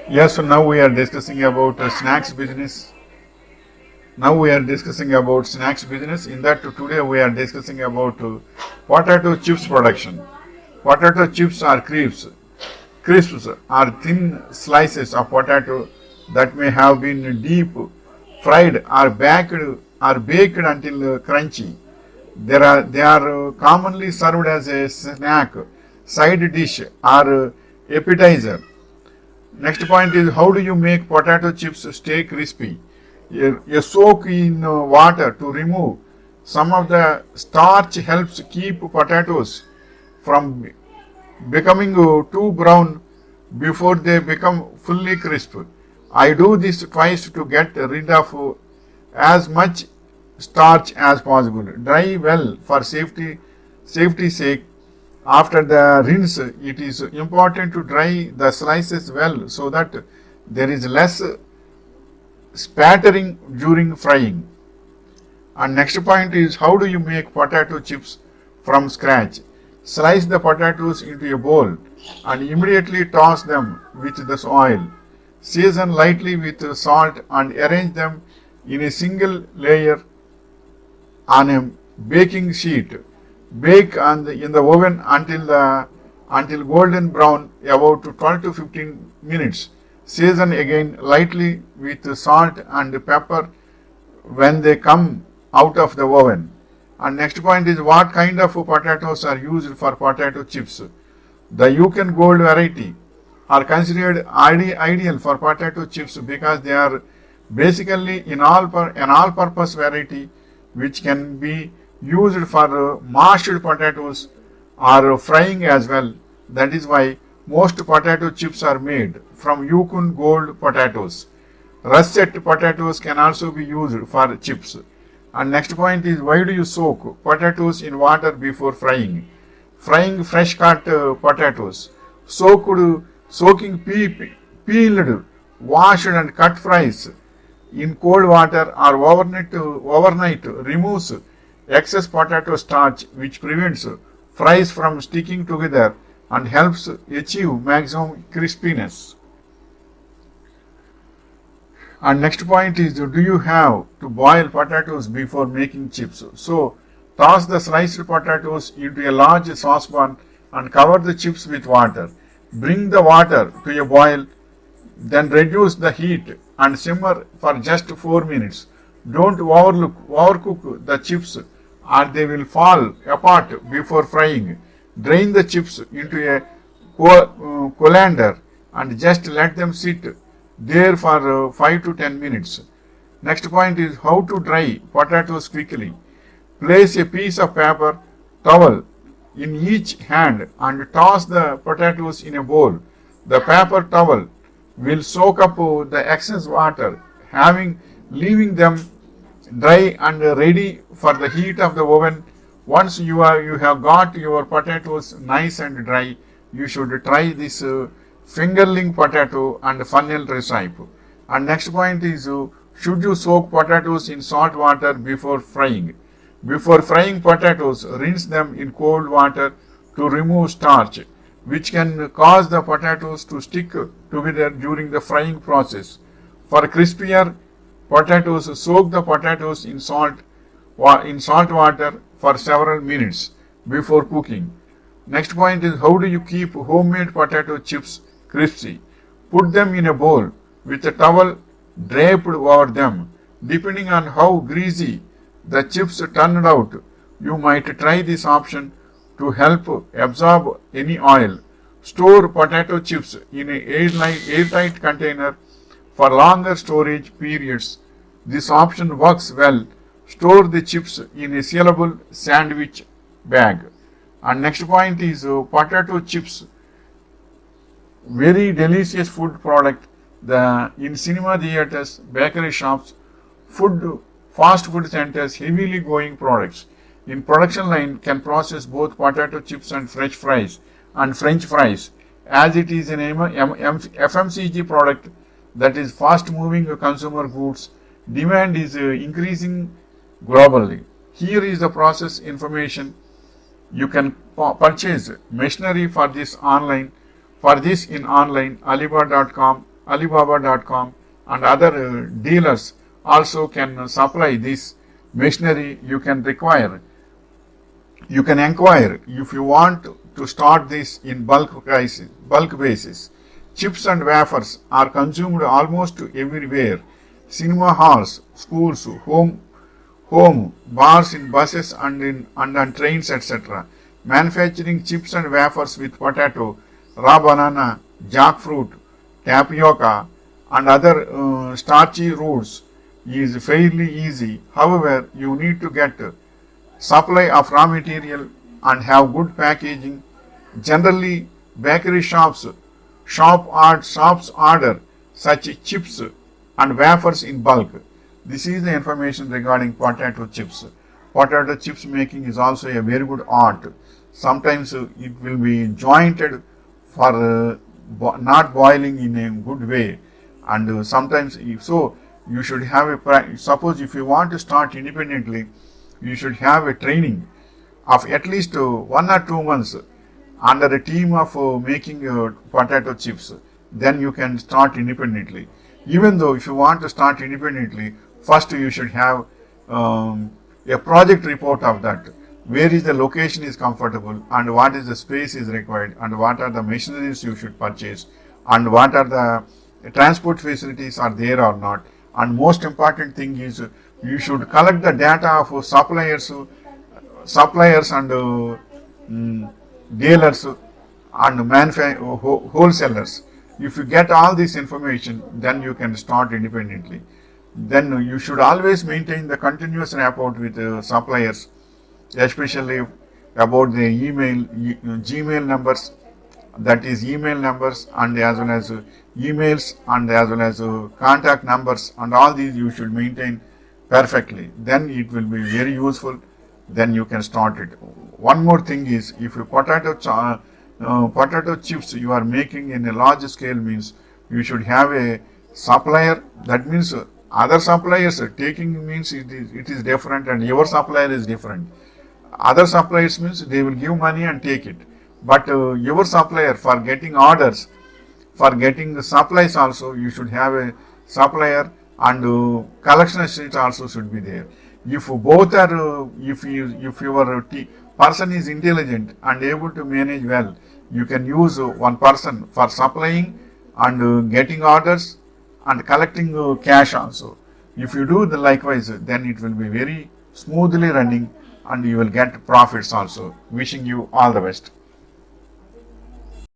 Yes, so now we are discussing about snacks business. Now we are discussing about snacks business. In that today we are discussing about potato chips production. Potato chips are crisps. Crisps are thin slices of potato that may have been deep fried or baked until crunchy. They are commonly served as a snack, side dish, or appetizer. Next point is how do you make potato chips stay crispy? A soak in water to remove some of the starch helps keep potatoes from becoming too brown before they become fully crisp. I do this twice to get rid of as much starch as possible. Dry well for safety sake. After the rinse, it is important to dry the slices well so that there is less spattering during frying. And next point is how do you make potato chips from scratch? Slice the potatoes into a bowl and immediately toss them with the oil. Season lightly with salt and arrange them in a single layer on a baking sheet. Bake in the oven until golden brown, about 12 to 15 minutes. Season again lightly with salt and pepper when they come out of the oven. And next point is what kind of potatoes are used for potato chips. The Yukon Gold variety are considered ideal for potato chips because they are basically an all-purpose variety which can be used for mashed potatoes or frying as well. That is why most potato chips are made from Yukon Gold potatoes. Russet potatoes can also be used for chips. And next point is why do you soak potatoes in water before frying? Frying fresh cut potatoes. Soaking peeled, washed and cut fries in cold water or overnight removes excess potato starch which prevents fries from sticking together and helps achieve maximum crispiness. And next point is do you have to boil potatoes before making chips? So toss the sliced potatoes into a large saucepan and cover the chips with water. Bring the water to a boil, then reduce the heat and simmer for just 4 minutes. Don't overcook the chips or they will fall apart before frying. Drain the chips into a colander and just let them sit there for 5 to 10 minutes. Next point is how to dry potatoes quickly. Place a piece of paper towel in each hand and toss the potatoes in a bowl. The paper towel will soak up the excess water, leaving them dry and ready for the heat of the oven. Once you have got your potatoes nice and dry, you should try this fingerling potato and funnel recipe. And next point is should you soak potatoes in salt water before frying? Before frying potatoes, rinse them in cold water to remove starch, which can cause the potatoes to stick together during the frying process. For crispier potatoes, soak the potatoes in salt water for several minutes before cooking. Next point is how do you keep homemade potato chips crispy? Put them in a bowl with a towel draped over them. Depending on how greasy the chips turned out, you might try this option to help absorb any oil. Store potato chips in an airtight container for longer storage periods. This option works well. Store the chips in a sealable sandwich bag. And next point is potato chips, very delicious food product. In cinema theaters, bakery shops, fast food centers, heavily going products. In production line can process both potato chips and French fries as it is an FMCG product that is fast moving consumer goods. Demand is increasing globally. Here is the process information. You can purchase machinery for this in online alibaba.com Alibaba.com and other dealers also can supply this machinery you can require. You can inquire if you want to start this in bulk basis. Chips and wafers are consumed almost everywhere. Cinema halls, schools, home, bars, in buses and on trains, etc. Manufacturing chips and wafers with potato, raw banana, jackfruit, tapioca, and other starchy roots is fairly easy. However, you need to get supply of raw material and have good packaging. Generally, bakery shops order such chips and wafers in bulk. This is the information regarding potato chips. Potato chips making is also a very good art. Sometimes it will be jointed for not boiling in a good way, and sometimes so you should have a suppose if you want to start independently, you should have a training of at least 1 or 2 months under a team of making potato chips. Then you can start independently. Even though if you want to start independently, first you should have a project report of that. Where is the location is comfortable, and what is the space is required, and what are the machineries you should purchase, and what are the transport facilities are there or not. And most important thing is you should collect the data of suppliers and dealers and wholesalers. If you get all this information, then you can start independently. Then you should always maintain the continuous rapport with suppliers, especially about the Gmail numbers, that is email numbers, and as well as emails, and as well as contact numbers, and all these you should maintain perfectly. Then it will be very useful. Then you can start it. One more thing is, if you potato chips you are making in a large scale, means you should have a supplier. That means other suppliers taking means it is different, and your supplier is different. Other suppliers means they will give money and take it, but your supplier for getting orders, for getting the supplies also, you should have a supplier, and collection sheet also should be there. If both are, if your person is intelligent and able to manage well, you can use one person for supplying and getting orders and collecting cash also. If you do the likewise, then it will be very smoothly running, and you will get profits also. Wishing you all the best.